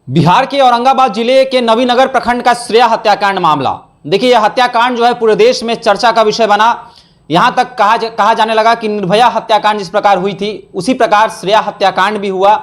बिहार के औरंगाबाद जिले के नवीनगर प्रखंड का श्रेया हत्याकांड मामला। देखिए, यह हत्याकांड जो है पूरे देश में चर्चा का विषय बना। यहां तक कहा जाने लगा कि निर्भया हत्याकांड जिस प्रकार हुई थी उसी प्रकार श्रेया हत्याकांड भी हुआ।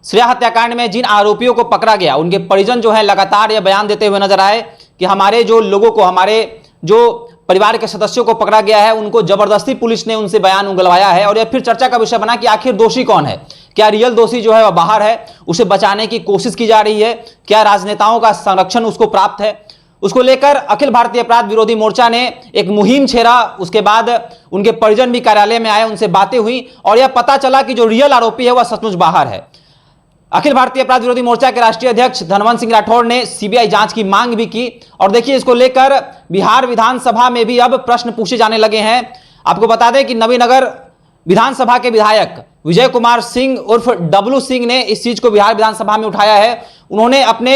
श्रेया हत्याकांड में जिन आरोपियों को पकड़ा गया उनके परिजन जो है लगातार यह बयान देते हुए नजर आए कि हमारे जो लोगों को, हमारे जो परिवार के सदस्यों को पकड़ा गया है उनको जबरदस्ती पुलिस ने उनसे बयान उगलवाया है। और यह फिर चर्चा का विषय बना कि आखिर दोषी कौन है, क्या रियल दोषी जो है वह बाहर है, उसे बचाने की कोशिश की जा रही है, क्या राजनेताओं का संरक्षण उसको प्राप्त है। उसको लेकर अखिल भारतीय अपराध विरोधी मोर्चा ने एक मुहिम छेड़ा। उसके बाद उनके परिजन भी कार्यालय में आए, उनसे बातें हुई और यह पता चला कि जो रियल आरोपी है वह सचमुच बाहर है। अखिल भारतीय अपराध विरोधी मोर्चा के राष्ट्रीय अध्यक्ष धनवंत सिंह राठौड़ ने सीबीआई जांच की मांग भी की। और देखिए, इसको लेकर बिहार विधानसभा में भी अब प्रश्न पूछे जाने लगे हैं। आपको बता दें कि नवीनगर विधानसभा के विधायक विजय कुमार सिंह उर्फ डब्लू सिंह ने इस चीज को बिहार विधानसभा में उठाया है। उन्होंने अपने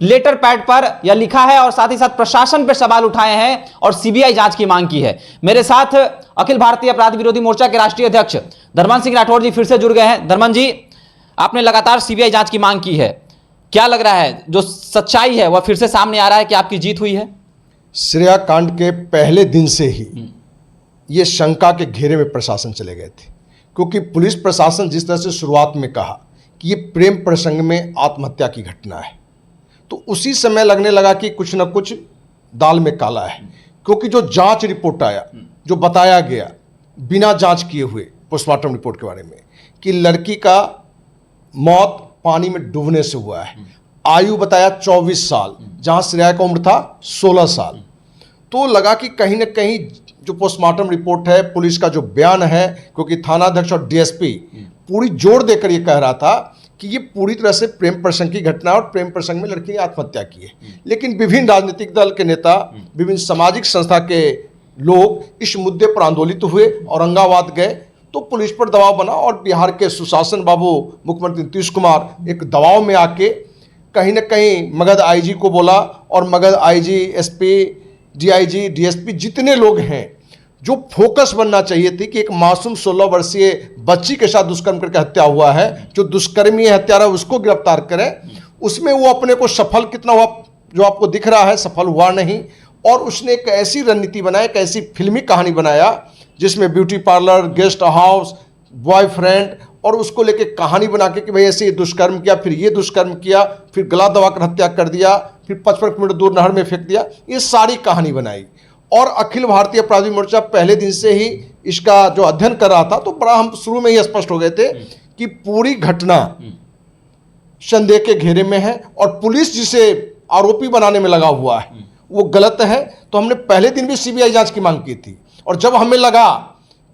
लेटर पैड पर यह लिखा है और साथ ही साथ प्रशासन पर सवाल उठाए हैं और सीबीआई जांच की मांग की है। मेरे साथ अखिल भारतीय अपराध विरोधी मोर्चा के राष्ट्रीय अध्यक्ष धनवंत सिंह राठौड़ जी फिर से जुड़ गए हैं। धनवंत जी, आपने लगातार सीबीआई जांच की मांग की है, क्या लग रहा है जो सच्चाई है वह फिर से सामने आ रहा है कि आपकी जीत हुई है? श्रेया कांड के पहले दिन से ही ये शंका के घेरे में प्रशासन चले गए थे, क्योंकि पुलिस प्रशासन जिस तरह से शुरुआत में कहा कि ये प्रेम प्रसंग में आत्महत्या की घटना है, तो उसी समय लगने लगा कि कुछ न कुछ दाल में काला है। क्योंकि जो जांच रिपोर्ट आया, जो बताया गया बिना जांच किए हुए पोस्टमार्टम रिपोर्ट के बारे में कि लड़की का मौत पानी में डूबने से हुआ है, आयु बताया 24 साल, जहां श्रेया का उम्र था 16 साल। तो लगा कि कहीं ना कहीं जो पोस्टमार्टम रिपोर्ट है, पुलिस का जो बयान है, क्योंकि थानाध्यक्ष और डीएसपी पूरी जोर देकर ये कह रहा था कि ये पूरी तरह से प्रेम प्रसंग की घटना और प्रेम प्रसंग में लड़की ने आत्महत्या की है। लेकिन विभिन्न राजनीतिक दल के नेता, विभिन्न सामाजिक संस्था के लोग इस मुद्दे पर आंदोलित हुए, औरंगाबाद गए, तो पुलिस पर दबाव बना और बिहार के सुशासन बाबू मुख्यमंत्री नीतीश कुमार एक दबाव में आके कहीं ना कहीं मगध आईजी को बोला और Magadh IG, SP, DIG, DSP जितने लोग हैं, जो फोकस बनना चाहिए थी कि एक मासूम 16 वर्षीय बच्ची के साथ दुष्कर्म करके हत्या हुआ है, जो दुष्कर्मी हत्यारा उसको गिरफ्तार करें, उसमें वो अपने को सफल कितना हुआ जो आपको दिख रहा है, सफल हुआ नहीं। और उसने एक ऐसी रणनीति बनाई, एक ऐसी फिल्मी कहानी बनाया जिसमें beauty parlour, guest house, boyfriend और उसको लेके कहानी बना के कि भाई ऐसे ये दुष्कर्म किया, फिर ये दुष्कर्म किया, फिर गला दबाकर हत्या कर दिया, फिर 55 किलोमीटर दूर नहर में फेंक दिया, ये सारी कहानी बनाई। और अखिल भारतीय अपराधी मोर्चा पहले दिन से ही इसका जो अध्ययन कर रहा था, तो बड़ा हम शुरू में ही स्पष्ट हो गए थे कि पूरी घटना संदेह के घेरे में है और पुलिस जिसे आरोपी बनाने में लगा हुआ है वो गलत है। तो हमने पहले दिन भी सीबीआई जांच की मांग की थी और जब हमें लगा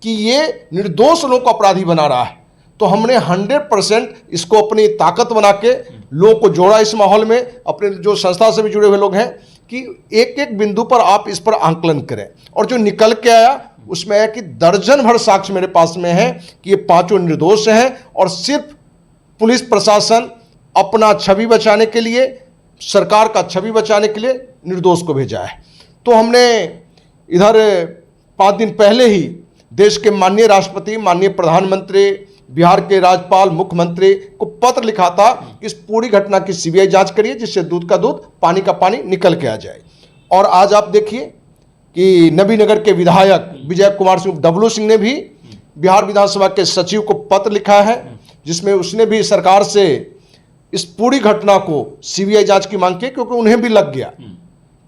कि ये निर्दोष लोगों को अपराधी बना रहा है, तो हमने 100% इसको अपनी ताकत बना के लोगों को जोड़ा इस माहौल में। अपने जो संस्था से भी जुड़े हुए लोग हैं कि एक एक बिंदु पर आप इस पर आंकलन करें, और जो निकल के आया उसमें है कि दर्जन भर साक्ष्य मेरे पास में है कि ये पांचों निर्दोष हैं और सिर्फ पुलिस प्रशासन अपना छवि बचाने के लिए, सरकार का छवि बचाने के लिए निर्दोष को भेजा है। तो हमने इधर 5 दिन पहले ही देश के माननीय राष्ट्रपति, माननीय प्रधानमंत्री, बिहार के राज्यपाल, मुख्यमंत्री को पत्र लिखा था कि इस पूरी घटना की सीबीआई जांच करिए, जिससे दूध का दूध, पानी का पानी निकल के आ जाए। और आज आप देखिए कि नवीनगर के विधायक विजय कुमार सिंह डब्लू सिंह ने भी बिहार विधानसभा के सचिव को पत्र लिखा है, जिसमें उसने भी सरकार से इस पूरी घटना को सीबीआई जांच की मांग की, क्योंकि उन्हें भी लग गया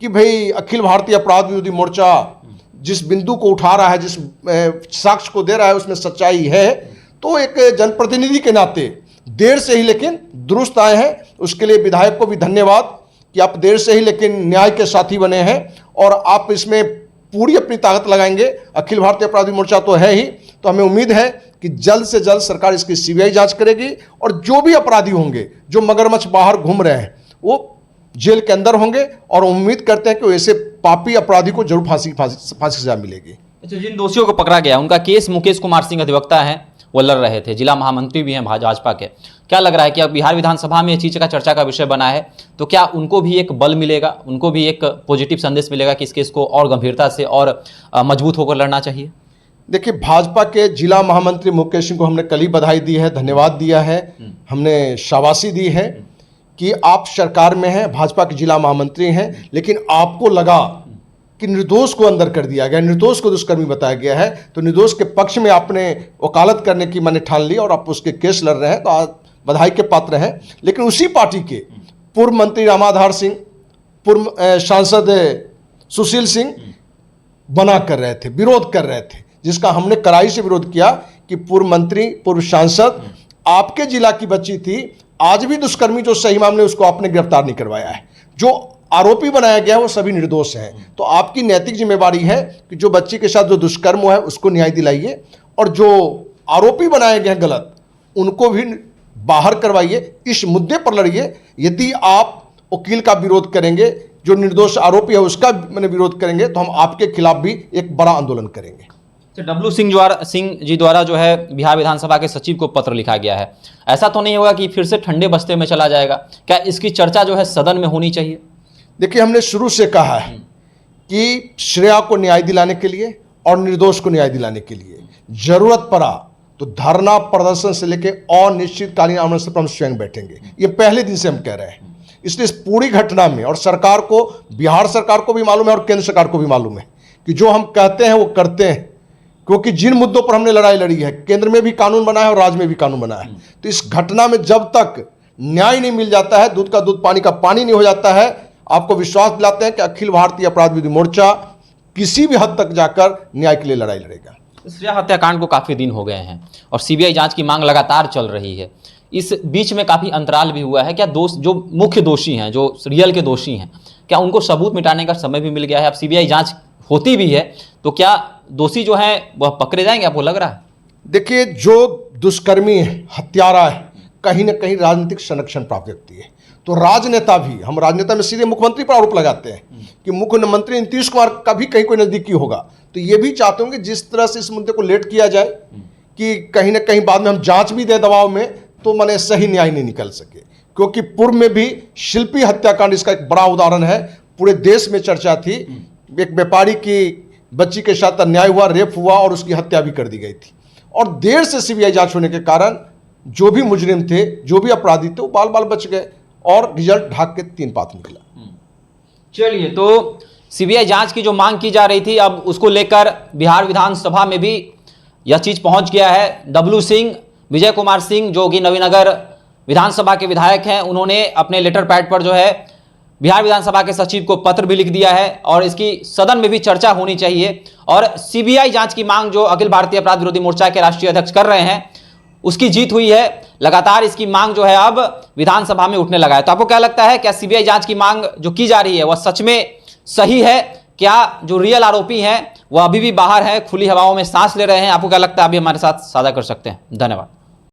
कि भाई अखिल भारतीय अपराध विरोधी मोर्चा जिस बिंदु को उठा रहा है, जिस साक्ष्य को दे रहा है, उसमें सच्चाई है। तो एक जनप्रतिनिधि के नाते देर से ही लेकिन दुरुस्त आए हैं। उसके लिए विधायक को भी धन्यवाद कि आप देर से ही लेकिन न्याय के साथी बने हैं और आप इसमें पूरी अपनी ताकत लगाएंगे। अखिल भारतीय अपराधी मोर्चा तो है ही, तो हमें उम्मीद है कि जल्द से जल्द सरकार इसकी सीबीआई जांच करेगी और जो भी अपराधी होंगे, जो मगरमच्छ बाहर घूम रहे हैं, वो जेल के अंदर होंगे और उम्मीद करते हैं कि ऐसे पापी अपराधी को जरूर फांसी की सजा मिलेगी। अच्छा, जिन दोषियों को पकड़ा गया उनका केस मुकेश कुमार सिंह अधिवक्ता हैं, वो लड़ रहे थे, जिला महामंत्री भी हैं भाजपा के। क्या लग रहा है कि अब बिहार विधानसभा में इस चीज़ का चर्चा का विषय बना है, तो क्या उनको भी एक बल मिलेगा, उनको भी एक पॉजिटिव संदेश मिलेगा कि इस केस को और गंभीरता से और मजबूत होकर लड़ना चाहिए? देखिए, भाजपा के जिला महामंत्री मुकेश सिंह को हमने कल ही बधाई दी है, धन्यवाद दिया है, हमने शाबाशी दी है कि आप सरकार में हैं, भाजपा के जिला महामंत्री हैं, लेकिन आपको लगा कि निर्दोष को अंदर कर दिया गया, निर्दोष को दुष्कर्मी बताया गया है, तो निर्दोष के पक्ष में आपने वकालत करने की मैंने ठान ली और आप उसके केस लड़ रहे हैं, तो आज बधाई के पात्र हैं। लेकिन उसी पार्टी के पूर्व मंत्री रामाधार सिंह, पूर्व सांसद सुशील सिंह बना कर रहे थे, विरोध कर रहे थे, जिसका हमने कड़ाई से विरोध किया कि पूर्व मंत्री, पूर्व सांसद, आपके जिला की बच्ची थी, आज भी दुष्कर्मी जो सही मामले उसको आपने गिरफ्तार नहीं करवाया है, जो आरोपी बनाया गया है वो सभी निर्दोष हैं। तो आपकी नैतिक जिम्मेवारी है कि जो बच्ची के साथ जो दुष्कर्म हुआ है उसको न्याय दिलाइए, और जो आरोपी बनाए गए हैं गलत, उनको भी बाहर करवाइए, इस मुद्दे पर लड़िए। यदि आप वकील का विरोध करेंगे, जो निर्दोष आरोपी है उसका मैंने विरोध करेंगे, तो हम आपके खिलाफ भी एक बड़ा आंदोलन करेंगे। डब्लू सिंह जी द्वारा जो है बिहार विधानसभा के सचिव को पत्र लिखा गया है, ऐसा तो नहीं होगा कि फिर से ठंडे बस्ते में चला जाएगा? क्या इसकी चर्चा जो है सदन में होनी चाहिए? देखिए, हमने शुरू से कहा है कि श्रेया को न्याय दिलाने के लिए और निर्दोष को न्याय दिलाने के लिए जरूरत पड़ा तो धरना प्रदर्शन से लेकर अनिश्चितकालीन आंदोलन पर हम स्वयं बैठेंगे। ये पहले दिन से हम कह रहे हैं। इसलिए इस पूरी घटना में, और सरकार को, बिहार सरकार को भी मालूम है और केंद्र सरकार को भी मालूम है कि जो हम कहते हैं वो करते हैं, क्योंकि जिन मुद्दों पर हमने लड़ाई लड़ी है, केंद्र में भी कानून बना है और राज्य में भी कानून बना है। तो इस घटना में जब तक न्याय नहीं मिल जाता है, दूध का दूध पानी का पानी नहीं हो जाता है, आपको विश्वास दिलाते हैं कि अखिल भारतीय अपराध विरोधी मोर्चा किसी भी हद तक जाकर न्याय के लिए लड़ाई लड़ेगा। श्रेया हत्याकांड को काफ़ी दिन हो गए हैं और सीबीआई जांच की मांग लगातार चल रही है। इस बीच में काफ़ी अंतराल भी हुआ है। क्या जो मुख्य दोषी हैं, जो रियल के दोषी हैं, क्या उनको सबूत मिटाने का समय भी मिल गया है? अब सीबीआई जांच होती भी है तो क्या दोषी जो हैं वह पकड़े जाएंगे, आपको लग रहा है? देखिए, जो दुष्कर्मी है, हत्यारा है, कहीं ना कहीं राजनीतिक संरक्षण प्राप्त व्यक्ति है। तो राजनेता भी, हम राजनेता में सीधे मुख्यमंत्री पर आरोप लगाते हैं कि मुख्यमंत्री नीतीश कुमार का भी कहीं कोई नजदीकी होगा, तो ये भी चाहते होंगे जिस तरह से इस मुद्दे को लेट किया जाए कि कहीं ना कहीं बाद में हम जांच भी दें दबाव में, तो माने सही न्याय नहीं निकल सके। क्योंकि पूर्व में भी शिल्पी हत्याकांड इसका एक बड़ा उदाहरण है, पूरे देश में चर्चा थी। एक व्यापारी की बच्ची के साथ अन्याय हुआ, रेप हुआ और उसकी हत्या भी कर दी गई थी, और देर से सीबीआई जांच होने के कारण जो भी मुजरिम थे, जो भी अपराधी थे, वो बाल बाल बच गए और रिजल्ट ढाक के 3 पात निकला। चलिए, तो सीबीआई जांच की जो मांग की जा रही थी, अब उसको लेकर बिहार विधानसभा में भी यह चीज पहुंच गया है। डब्लू सिंह, विजय कुमार सिंह, जो कि नवीनगर विधानसभा के विधायक हैं, उन्होंने अपने लेटर पैड पर जो है बिहार विधानसभा के सचिव को पत्र भी लिख दिया है और इसकी सदन में भी चर्चा होनी चाहिए। और सीबीआई जांच की मांग जो अखिल भारतीय अपराध विरोधी मोर्चा के राष्ट्रीय अध्यक्ष कर रहे हैं, उसकी जीत हुई है। लगातार इसकी मांग जो है अब विधानसभा में उठने लगा है। तो आपको क्या लगता है, क्या सीबीआई जांच की मांग जो की जा रही है वह सच में सही है? क्या जो रियल आरोपी हैं वह अभी भी बाहर है, खुली हवाओं में सांस ले रहे हैं? आपको क्या लगता है? अभी हमारे साथ साझा कर सकते हैं। धन्यवाद।